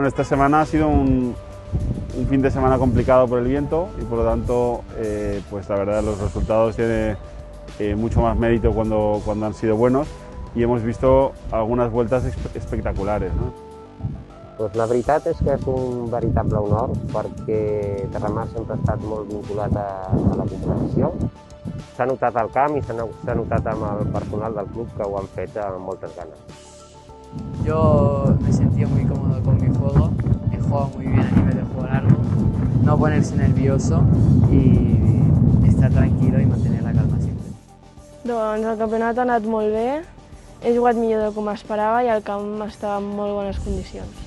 Bueno, esta semana ha sido un fin de semana complicado por el viento y por lo tanto, pues la verdad los resultados tienen mucho más mérito cuando han sido buenos y hemos visto algunas vueltas espectaculares, ¿no? Pues la veritat és que és un veritable honor perquè Terramar sempre ha estat molt vinculat a la competició. S'ha notat al camp i s'ha notat amb el personal del club que ho han fet amb moltes ganes. Yo me sentía muy cómodo con mi juego, he jugado muy bien a nivel de juego largo, no ponerse nervioso y estar tranquilo y mantener la calma siempre. Doncs el campionat ha anat molt bé, he jugat millor del que m'esperava i el camp està en molt bones condicions.